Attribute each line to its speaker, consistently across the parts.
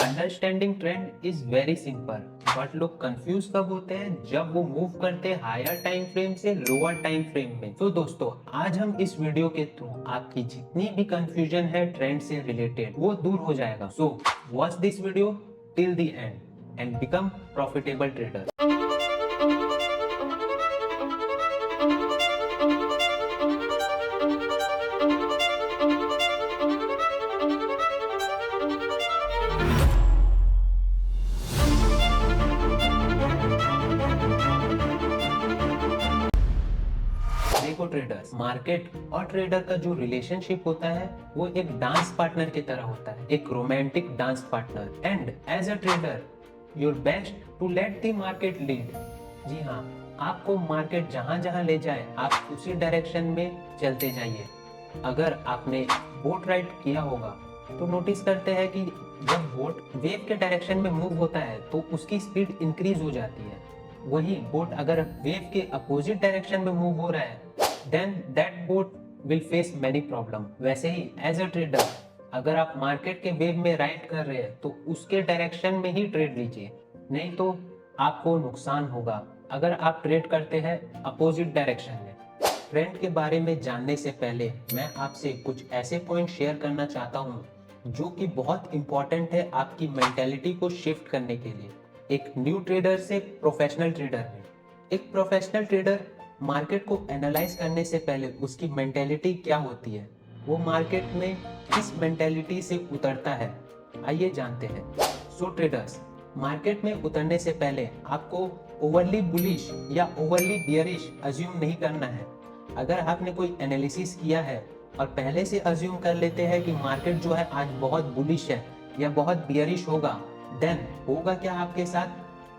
Speaker 1: Understanding trend is very simple, but लोग confuse कब होते हैं जब वो मूव करते हैं हायर टाइम फ्रेम से लोअर टाइम फ्रेम में। तो दोस्तों, आज हम इस वीडियो के थ्रू आपकी जितनी भी कंफ्यूजन है ट्रेंड से रिलेटेड वो दूर हो जाएगा। So watch this video till the end and become profitable trader. देखो ट्रेडर्स, मार्केट और ट्रेडर का जो रिलेशनशिप होता है वो एक डांस पार्टनर की तरह होता है, एक romantic dance partner. And as a trader your best to let the market lead. जी हाँ, आपको मार्केट जहां जहां ले जाए आप उसी डायरेक्शन में चलते जाइए। अगर आपने बोट राइड किया होगा तो नोटिस करते हैं कि जब बोट वेव के डायरेक्शन में मूव होता है तो उसकी स्पीड इंक्रीज हो जाती है। वही बोट अगर वेव के अपोजिट डायरेक्शन में मूव हो रहा है then that boat will face many problem. वैसे ही एज अ ट्रेडर अगर आप मार्केट के वेव में राइड कर रहे हैं तो उसके डायरेक्शन में ही ट्रेड लीजिए, नहीं तो आपको नुकसान होगा अगर आप ट्रेड करते हैं अपोजिट डायरेक्शन में। ट्रेंड के बारे में जानने से पहले मैं आपसे कुछ ऐसे पॉइंट शेयर करना चाहता हूँ जो कि बहुत इंपॉर्टेंट है आपकी मेंटेलिटी को शिफ्ट करने के लिए, एक न्यू ट्रेडर से प्रोफेशनल ट्रेडर में। एक प्रोफेशनल ट्रेडर मार्केट को एनालाइज करने से पहले उसकी मेंटेलिटी क्या होती है, वो मार्केट में किस मेंटेलिटी से उतरता है, आइए जानते हैं। सो ट्रेडर्स, मार्केट में उतरने से पहले आपको ओवरली बुलिश या ओवरली बियरिश अज्यूम नहीं करना है। अगर आपने कोई एनालिसिस किया है और पहले से अज्यूम कर लेते हैं कि मार्केट जो है आज बहुत बुलिश है या बहुत बियरिश होगा, देन होगा क्या आपके साथ,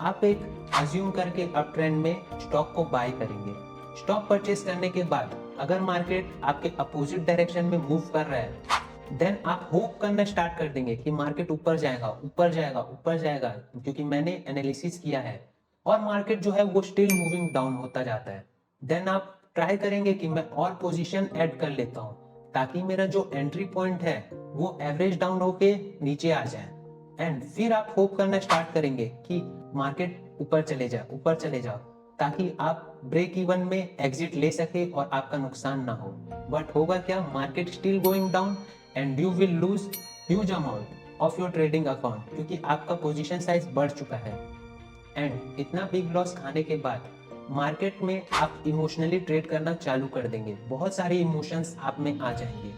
Speaker 1: आप एक अज्यूम करके अप ट्रेंड में स्टॉक को बाय करेंगे। स्टॉक परचेस करने के बाद अगर मार्केट आपके अपोजिट डायरेक्शन में मूव कर रहा है देन आप होप करना स्टार्ट कर देंगे कि मार्केट ऊपर जाएगा ऊपर जाएगा ऊपर जाएगा, क्योंकि मैंने एनालिसिस किया है, और मार्केट जो है वो स्टिल मूविंग डाउन होता जाता है। देन आप ट्राई करेंगे कि मैं और पोजीशन ऐड कर लेता हूँ ताकि मेरा जो एंट्री पॉइंट है वो एवरेज डाउन होके नीचे आ जाए। एंड फिर आप होप करना स्टार्ट करेंगे कि मार्केट ऊपर चले जाओ ताकि आप ब्रेक इवन में एग्जिट ले सके और आपका नुकसान ना हो। बट होगा क्या, market still going down and you will lose huge amount of your trading account, क्योंकि आपका पोजीशन साइज बढ़ चुका है। एंड इतना बिग लॉस खाने के बाद मार्केट में आप इमोशनली ट्रेड करना चालू कर देंगे, बहुत सारे इमोशंस आप में आ जाएंगे।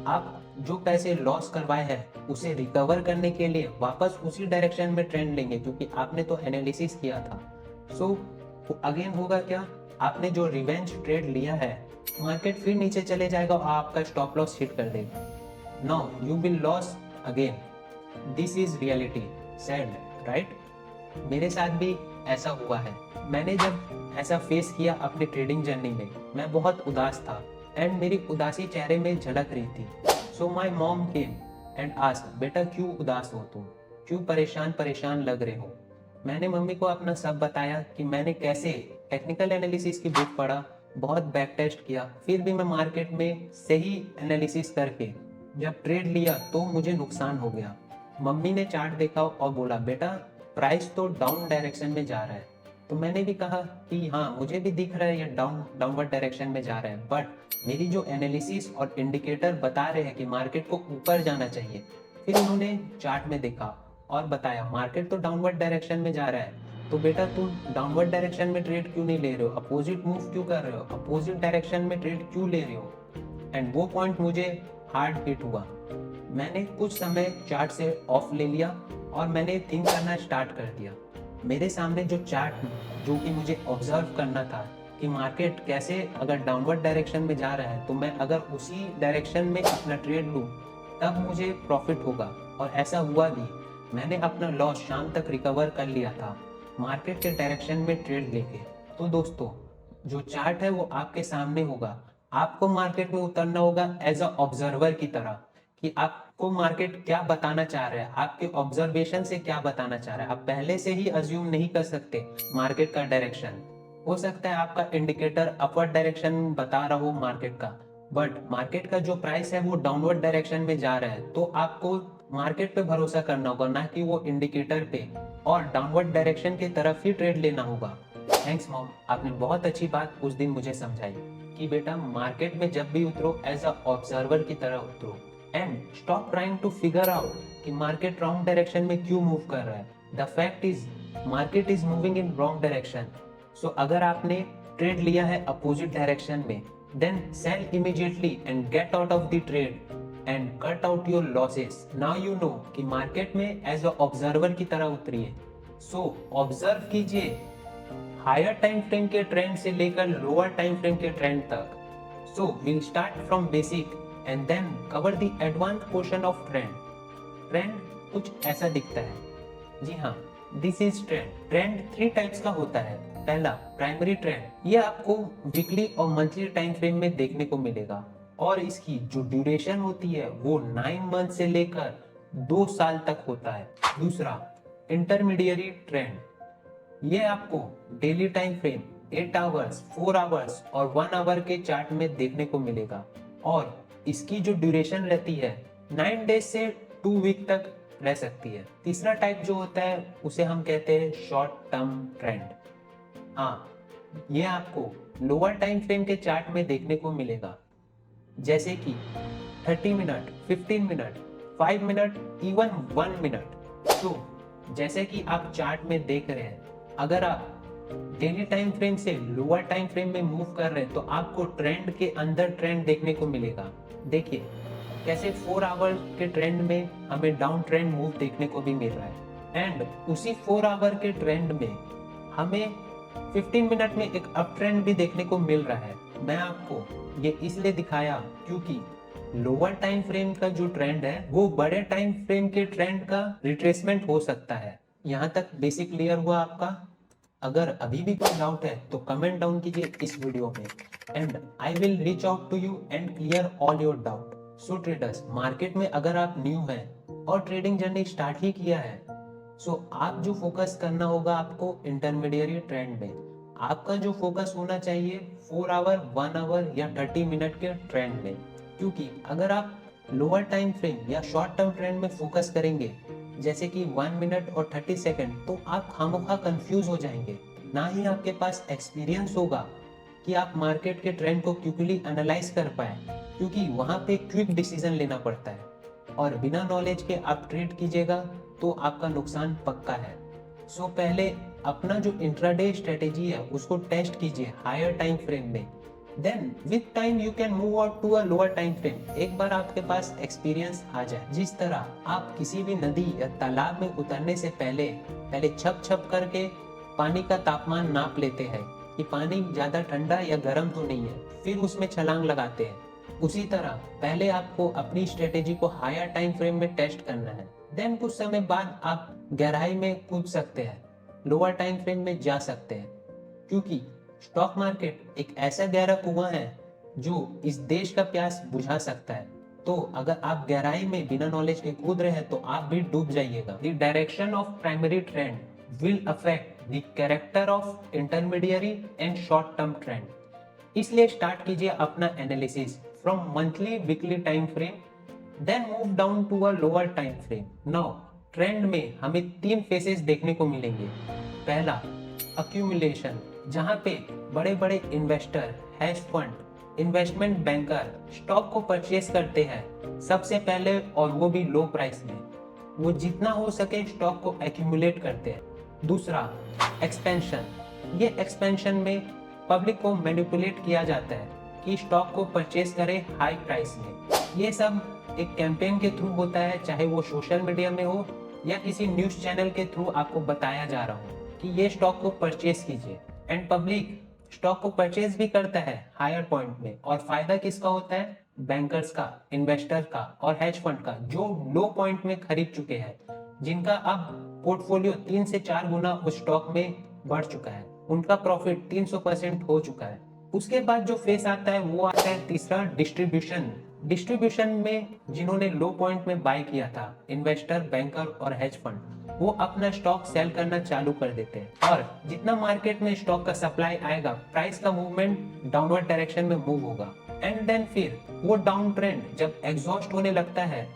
Speaker 1: आप जो पैसे लॉस करवाए हैं उसे रिकवर करने के लिए वापस उसी डायरेक्शन में ट्रेंड लेंगे, क्योंकि आपने तो एनालिसिस किया था। सो अगेन होगा क्या, आपने जो रिवेंज ट्रेड लिया है मार्केट फिर नीचे चले जाएगा और आपका स्टॉप लॉस हिट कर देगा। Now you will loss again. This is reality, sad right? मेरे साथ भी ऐसा हुआ है। मैंने जब ऐसा फेस किया अपनी ट्रेडिंग जर्नी में, मैं बहुत उदास था एंड मेरी उदासी चेहरे में झलक रही थी। So my mom came and asked, बेटा क्यों उदास हो तुम, क्यों परेशान परेशान लग रहे हो। मैंने मम्मी को अपना सब बताया कि मैंने कैसे टेक्निकल एनालिसिस की बुक पढ़ा, बहुत बैक टेस्ट किया, फिर भी मैं मार्केट में सही एनालिसिस करके जब ट्रेड लिया तो मुझे नुकसान हो गया। मम्मी ने चार्ट देखा और बोला, बेटा प्राइस तो डाउन डायरेक्शन में जा रहा है। तो मैंने भी कहा कि हाँ मुझे भी दिख रहा है ये डाउनवर्ड डायरेक्शन में जा रहा है, बट मेरी जो एनालिसिस और इंडिकेटर बता रहे हैं कि मार्केट को ऊपर जाना चाहिए। फिर उन्होंने चार्ट में देखा और बताया मार्केट तो डाउनवर्ड डायरेक्शन में जा रहा है, तो बेटा तुम डाउनवर्ड डायरेक्शन में ट्रेड क्यों नहीं ले रहे हो, अपोजिट मूव क्यों कर रहे हो, अपोजिट डायरेक्शन में ट्रेड क्यों ले रहे हो। एंड वो पॉइंट मुझे हार्ड हिट हुआ। मैंने कुछ समय चार्ट से ऑफ ले लिया और मैंने थिंक करना स्टार्ट कर दिया। मेरे सामने जो चार्ट जो कि मुझे ऑब्जर्व करना था कि मार्केट कैसे अगर डाउनवर्ड डायरेक्शन में जा रहा है तो मैं अगर उसी डायरेक्शन में अपना ट्रेड लूँ तब मुझे प्रॉफिट होगा, और ऐसा हुआ भी। मैंने अपना लॉस शाम तक रिकवर कर लिया था मार्केट के डायरेक्शन में ट्रेड लेके। तो दोस्तों, जो चार्ट है वो आपके सामने होगा, आपको मार्केट में उतरना होगा एज अ ऑब्जर्वर की तरह कि आपको मार्केट क्या बताना चाह रहा है, आपके ऑब्जर्वेशन से क्या बताना चाह रहा है। आप पहले से ही अज्यूम नहीं कर सकते मार्केट का डायरेक्शन। हो सकता है आपका इंडिकेटर अपवर्ड डायरेक्शन बता रहा हो मार्केट का, बट मार्केट का जो प्राइस है वो डाउनवर्ड डायरेक्शन में जा रहा है, तो आपको मार्केट पे भरोसा करना होगा, ना कि वो इंडिकेटर पे, और डाउनवर्ड डायरेक्शन की तरफ ही ट्रेड लेना होगा। थैंक्स मॉम, आपने बहुत अच्छी बात उस दिन मुझे समझाई कि बेटा मार्केट में जब भी उतरो एज अ ऑब्जर्वर की तरह उतरो and stop trying to figure out कि मार्केट रॉन्ग डायरेक्शन में क्यों मूव कर रहा है। The fact is market is moving in wrong direction. So अगर आपने ट्रेड लिया है अपोजिट डायरेक्शन में, then sell immediately and get out of the trade and cut out your losses. Now you know कि market में as a observer की तरह उतरी है। सो ऑब्जर्व कीजिए हायर टाइम फ्रेम के ट्रेंड से लेकर लोअर टाइम फ्रेम के ट्रेंड तक। So will start from basic and then cover the advance portion of trend. Trend कुछ ऐसा दिखता है। जी हाँ, this is trend. Trend 3 types का होता है। पहला प्राइमरी ट्रेंड, ये आपको वीकली और मंथली टाइम फ्रेम में देखने को मिलेगा और इसकी जो ड्यूरेशन होती है वो 9 मंथ से लेकर 2 साल तक होता है। दूसरा इंटरमीडिएरी ट्रेंड, ये आपको daily time frame 8 hours, 4 hours और 1 आवर के चार्ट में देखने को मिलेगा और इसकी जो ड्यूरेशन रहती है 9 डेज से 2 वीक तक रह सकती है। तीसरा टाइप जो होता है उसे हम कहते हैं शॉर्ट टर्म ट्रेंड। हाँ, ये आपको लोअर टाइम फ्रेम के चार्ट में देखने को मिलेगा, जैसे कि 30 minute, 15 minute, 5 minute, even 1 minute. तो जैसे कि आप चार्ट में देख रहे हैं, अगर आप डेली टाइम फ्रेम से लोअर टाइम फ्रेम में मूव कर रहे हैं तो आपको ट्रेंड के अंदर ट्रेंड देखने को मिलेगा। देखिए कैसे 4 आवर के ट्रेंड में हमें डाउन ट्रेंड मूव देखने को भी मिल रहा है एंड उसी 4 आवर के ट्रेंड में हमें 15 मिनट में एक अप ट्रेंड भी देखने को मिल रहा है। मैं आपको ये इसलिए दिखाया क्योंकि लोअर टाइम फ्रेम का जो ट्रेंड है वो बड़े टाइम फ्रेम के ट्रेंड का रिट्रेसमेंट हो सकता है। यहाँ तक बेसिक क्लियर हुआ आपका? अगर अभी भी कोई डाउट है तो कमेंट डाउन कीजिए इस वीडियो में and I will reach out to you and clear all your doubt. So traders, market में अगर आप न्यू हैं और ट्रेडिंग जर्नी स्टार्ट ही किया है, सो आप जो फोकस करना होगा आपको इंटरमीडिएट ट्रेंड में। आपका जो फोकस होना चाहिए 4 आवर, 1 आवर या 30 मिनट के ट्रेंड में, क्योंकि अगर आप लोअर टाइम फ्रेम या शॉर्ट टर्म ट्रेंड में फोकस करेंगे जैसे कि 1 मिनट और 30 सेकंड, तो आप खामोखा कंफ्यूज हो जाएंगे। ना ही आपके पास एक्सपीरियंस होगा कि आप मार्केट के ट्रेंड को क्विकली एनालाइज कर पाए, क्योंकि वहाँ पे क्विक डिसीजन लेना पड़ता है और बिना नॉलेज के आप ट्रेड कीजिएगा तो आपका नुकसान पक्का है। सो पहले अपना जो इंट्राडे स्ट्रेटेजी है उसको टेस्ट कीजिए हायर टाइम फ्रेम में, then with time you can move out to a lower time frame. एक बार आपके पास एक्सपीरियंस आ जाए, जिस तरह आप किसी भी नदी या तालाब में उतरने से पहले छप छप करके पानी का तापमान नाप लेते हैं कि पानी ज्यादा ठंडा या गर्म तो नहीं है, फिर उसमें छलांग लगाते हैं, उसी तरह पहले आपको अपनी स्ट्रेटेजी को हायर टाइम फ्रेम में टेस्ट करना है। देन कुछ समय बाद आप गहराई में कूद सकते हैं, लोअर टाइम फ्रेम में जा सकते हैं, क्योंकि स्टॉक मार्केट एक ऐसा गहरा कुआं है जो इस देश का प्यास बुझा सकता है। तो अगर आप गहराई में बिना नॉलेज के कूद रहे हैं तो आप भी डूब जाइएगा। The direction of primary trend will affect the character of intermediary and short term trend. इसलिए स्टार्ट कीजिए अपना analysis from monthly, weekly time frame, then move down to a lower time frame. Now trend में हमें 3 faces देखने को मिलेंगे। पहला accumulation, जहां पे बड़े बड़े investor, has fund, investment banker stock को परचेस करते हैं सबसे पहले और वो भी लो प्राइस में। वो जितना हो सके स्टॉक को एक्यूमुलेट करते हैं। दूसरा एक्सपेंशन, ये एक्सपेंशन में पब्लिक को मैनिपुलेट किया जाता है कि स्टॉक को परचेस करें हाई प्राइस में। ये सब एक कैंपेन के थ्रू होता है, चाहे वो सोशल मीडिया में हो या किसी न्यूज चैनल के थ्रू आपको बताया जा रहा हो कि ये स्टॉक को परचेस कीजिए, एंड पब्लिक स्टॉक को परचेस भी करता है हायर पॉइंट में। और फायदा किसका होता है? बैंकर्स का, इन्वेस्टर का और हेज फंड का, जो लो पॉइंट में खरीद चुके हैं, जिनका अब पोर्टफोलियो 3 से 4 गुना उस स्टॉक में बढ़ चुका है, उनका प्रॉफिट 300% हो चुका है। उसके बाद जो फेस आता है वो आता है तीसरा डिस्ट्रीब्यूशन। डिस्ट्रीब्यूशन में जिन्होंने लो पॉइंट में बाय किया था, इन्वेस्टर, बैंकर और हेज फंड, वो अपना स्टॉक सेल करना चालू कर देते हैं और जितना मार्केट में स्टॉक का सप्लाई आएगा, प्राइस का मूवमेंट डाउनवर्ड डायरेक्शन में मूव होगा। एंड देन फिर वो डाउन ट्रेंड जब एग्जॉस्ट होने लगता है,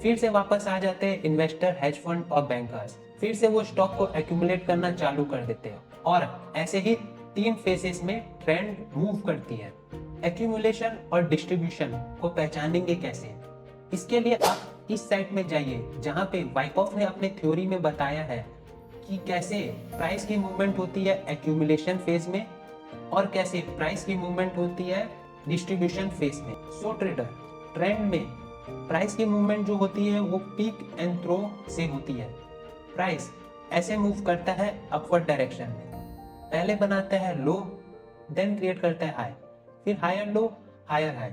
Speaker 1: फिर से वापस आ जाते हैं इन्वेस्टर, हेज फंड और बैंकर्स, फिर से वो स्टॉक को एक्यूमुलेट करना चालू कर देते हैं और ऐसे ही 3 फेजेस में ट्रेंड मूव करती है। एक्यूमुलेशन और डिस्ट्रीब्यूशन को पहचानेंगे कैसे? इसके लिए आप इस साइट में जाइए जहां पे वाइकॉफ ने अपने थ्योरी में बताया है कि कैसे प्राइस की मूवमेंट होती है एक्यूमुलेशन फेज में और कैसे प्राइस की मूवमेंट होती है डिस्ट्रीब्यूशन फेज में। सो ट्रेडर, ट्रेंड में प्राइस की मूवमेंट जो होती है वो पीक एंड थ्रो से होती है। प्राइस ऐसे मूव करता है अपवर्ड डायरेक्शन में, पहले बनाता है लो, देन क्रिएट करता है हाई, फिर हायर लो, हायर हाई,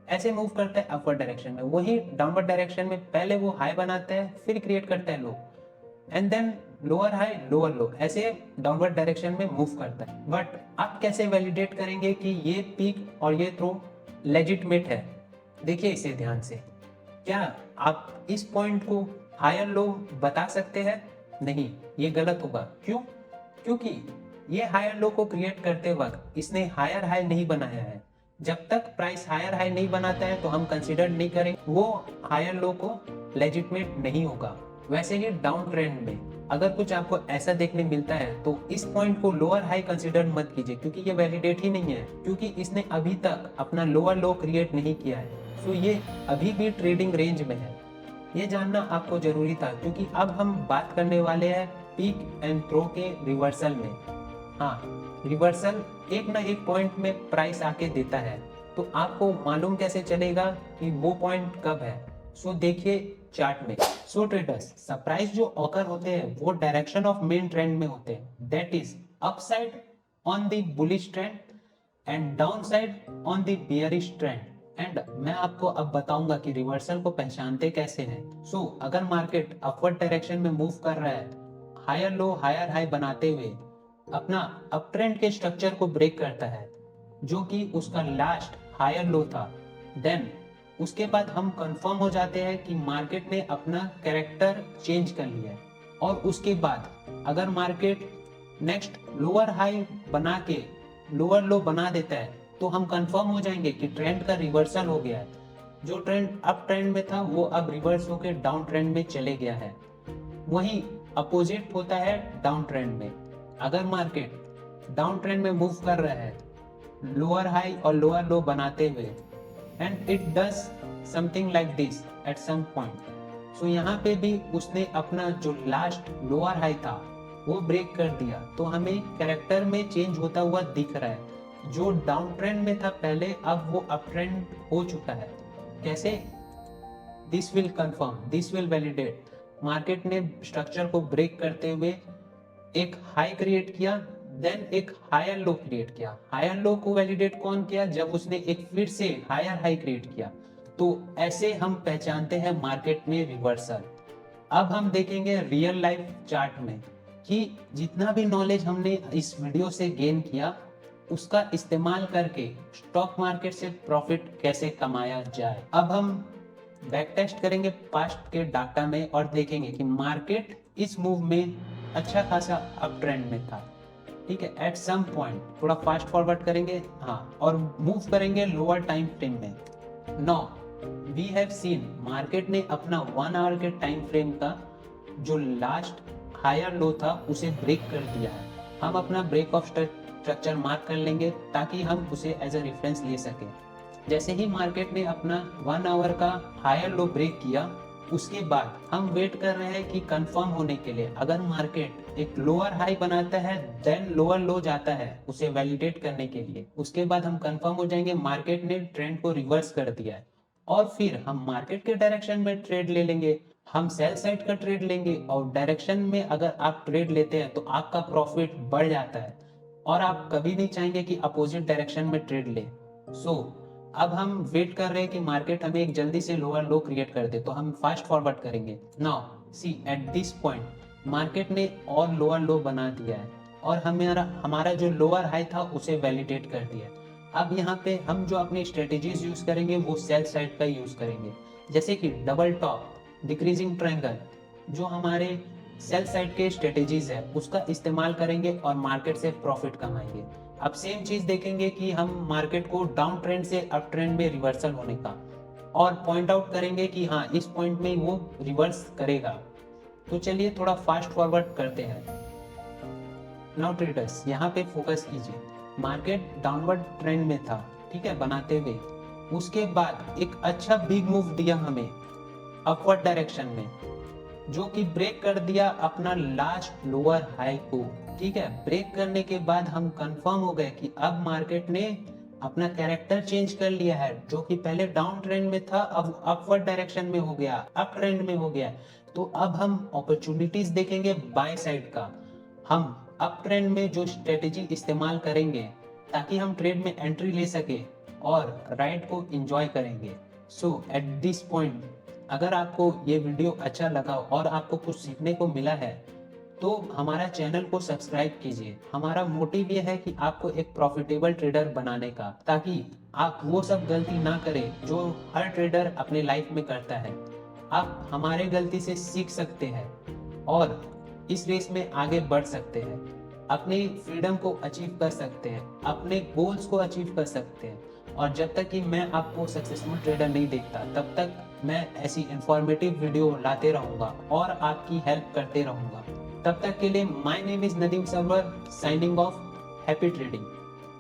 Speaker 1: ऐसे मूव करता है अपवर्ड डायरेक्शन में। वही डाउनवर्ड डायरेक्शन में पहले वो हाई बनाता है, फिर क्रिएट करता है low, and then lower high lower low, ऐसे डाउनवर्ड डायरेक्शन में मूव करता है। बट आप कैसे वैलिडेट करेंगे कि ये पीक और ये थ्रो लेजिटमेट है? देखिए इसे ध्यान से, क्या आप इस पॉइंट को हायर लो बता सकते हैं? नहीं, ये गलत होगा। क्यों? क्योंकि ये हायर लो को क्रिएट करते वक्त इसने हायर हाई नहीं बनाया है। जब तक प्राइस हायर हाई नहीं बनाता है तो हम कंसीडर नहीं करेंगे, वो हायर लो को लेजिटमेट नहीं होगा। वैसे ही डाउन ट्रेंड में अगर कुछ आपको ऐसा देखने मिलता है तो इस पॉइंट को लोअर हाई कंसीडर मत कीजिए, क्योंकि ये वैलिडेट ही नहीं है, क्योंकि इसने अभी तक अपना लोअर लो क्रिएट नहीं किया है। तो ये अभी भी ट्रेडिंग रेंज में है। ये जानना आपको जरूरी था, क्योंकि अब हम बात करने वाले हैं पीक एंड थ्रो के रिवर्सल में। हाँ, रिवर्सल एक ना एक पॉइंट में प्राइस आके देता है, तो आपको मालूम कैसे चलेगा कि वो पॉइंट कब है? सो देखिए चार्ट में। सो ट्रेडर्स, सरप्राइज जो ऑकर होते हैं वो डायरेक्शन ऑफ मेन ट्रेंड में होते हैं, that is upside on the bullish trend and downside on the bearish trend. And मैं आपको अब बताऊंगा कि रिवर्सल को पहचानते कैसे हैं। सो अगर मार्केट अपवर्ड डायरेक्शन में मूव कर रहा है, हायर लो हायर हाई बनाते हुए अपना अप ट्रेंड के स्ट्रक्चर को ब्रेक करता है, जो कि उसका लास्ट हायर लो था, देन उसके बाद हम कंफर्म हो जाते हैं कि मार्केट ने अपना कैरेक्टर चेंज कर लिया है। और उसके बाद अगर मार्केट नेक्स्ट लोअर हाई बना के लोअर लो बना देता है तो हम कंफर्म हो जाएंगे कि ट्रेंड का रिवर्सल हो गया है। जो ट्रेंड अप ट्रेंड में था वो अब रिवर्स होकर डाउन ट्रेंड में चले गया है। वहीं अपोजिट होता है डाउन ट्रेंड में। अगर मार्केट डाउन ट्रेंड में मूव कर रहा है लोअर हाई और लोअर लो बनाते हुए, and it does something like this at some point, so यहाँ पे भी उसने अपना जो लास्ट लोअर हाई था वो ब्रेक कर दिया, तो हमें कैरेक्टर में चेंज होता हुआ दिख रहा है। जो डाउन ट्रेंड में था पहले, अब वो अप ट्रेंड हो चुका है। कैसे? This will confirm, this will validate. Market ने स्ट्रक्चर को ब्रेक करते हुए एक हाई क्रिएट किया, देन एक हायर लो क्रिएट किया। हायर लो को वैलिडेट कौन किया? जब उसने एक फिर से हायर हाई क्रिएट किया। तो ऐसे हम पहचानते हैं मार्केट में रिवर्सल। अब हम देखेंगे रियल लाइफ चार्ट में कि जितना भी नॉलेज हमने इस वीडियो से गेन किया उसका इस्तेमाल करके स्टॉक मार्केट से प्रॉफिट कैसे कमाया जाए। अब हम बैक टेस्ट करेंगे पास्ट के डाटा में और देखेंगे कि मार्केट इस मूव में अच्छा खासा अप ट्रेंड में था, ठीक है। एट सम पॉइंट थोड़ा फास्ट फॉरवर्ड करेंगे, हाँ, और मूव करेंगे लोअर टाइम फ्रेम में। Now we have seen market ने अपना 1 आवर के टाइम फ्रेम का जो लास्ट हायर लो था उसे ब्रेक कर दिया है। हम अपना ब्रेक ऑफ स्ट्रक्चर मार्क कर लेंगे ताकि हम उसे एज अ रेफरेंस ले सकें। जैसे ही मार्केट ने अपना 1 आवर का हायर लो ब्रेक किया, उसके बाद हम वेट कर रहे हैं कि कंफर्म होने के लिए अगर मार्केट एक लोअर हाई बनाता है देन लोअर लो जाता है उसे वैलिडेट करने के लिए। उसके बाद हम कंफर्म हो जाएंगे मार्केट ने ट्रेंड को रिवर्स कर दिया है, और फिर हम मार्केट के डायरेक्शन में ट्रेड ले लेंगे। हम सेल साइड का ट्रेड लेंगे और डायरेक्शन में अगर आप ट्रेड लेते हैं तो आपका प्रॉफिट बढ़ जाता है और आप कभी नहीं चाहेंगे कि अपोजिट डायरेक्शन में ट्रेड ले। सो अब हम वेट कर रहे हैं कि मार्केट हमें एक जल्दी से लोअर लो क्रिएट कर दे, तो हम फास्ट फॉरवर्ड करेंगे। Now see at this point market ने और लोअर लो बना दिया है और हमारा जो लोअर हाई था उसे वैलिडेट कर दिया है। अब यहाँ पे हम जो अपनी स्ट्रेटेजीज यूज करेंगे वो सेल साइड का यूज करेंगे, जैसे कि डबल टॉप, डिक्रीजिंग ट्रायंगल, जो हमारे सेल साइड के स्ट्रेटेजीज है उसका इस्तेमाल करेंगे और मार्केट से प्रॉफिट कमाएंगे। अब सेम चीज देखेंगे कि हम मार्केट को डाउन ट्रेंड से अप ट्रेंड में रिवर्सल होने का, और पॉइंट आउट करेंगे कि हाँ इस पॉइंट में वो रिवर्स करेगा। तो चलिए थोड़ा फास्ट फॉरवर्ड करते हैं। नाउ ट्रेडर्स यहाँ पे फोकस कीजिए। मार्केट डाउनवर्ड ट्रेंड में था, ठीक है, बनाते हुए। उसके बाद एक अच्छा बिग मूव दिया हमें अपवर्ड डायरेक्शन में, जो कि ब्रेक कर दिया अपना लास्ट लोअर हाई को, ठीक है। ब्रेक करने के बाद हम कंफर्म हो गए कि अब मार्केट ने अपना कैरेक्टर चेंज कर लिया है। जो कि पहले डाउन ट्रेंड में था अब अपवर्ड डायरेक्शन में हो गया, अप ट्रेंड में हो गया। तो अब हम अपॉर्चुनिटीज देखेंगे बाय साइड का। हम अप ट्रेंड में जो स्ट्रेटेजी इस्तेमाल करेंगे ताकि हम ट्रेड में एंट्री ले सके और राइड को एंजॉय करेंगे। सो एट दिस पॉइंट अगर आपको ये वीडियो अच्छा लगा और आपको कुछ सीखने को मिला है तो हमारा चैनल को सब्सक्राइब कीजिए। हमारा मोटिव ये है कि आपको एक प्रॉफिटेबल ट्रेडर बनाने का, ताकि आप वो सब गलती ना करें जो हर ट्रेडर अपने लाइफ में करता है। आप हमारे गलती से सीख सकते हैं और इस रेस में आगे बढ़ सकते हैं, अपनी फ्रीडम को अचीव कर सकते हैं, अपने गोल्स को अचीव कर सकते हैं। और जब तक कि मैं आपको सक्सेसफुल ट्रेडर नहीं देखता तब तक मैं ऐसी इंफॉर्मेटिव वीडियो लाते रहूंगा और आपकी हेल्प करते रहूंगा। तब तक के लिए my name is Nadeem Sarwar, signing off. Happy trading.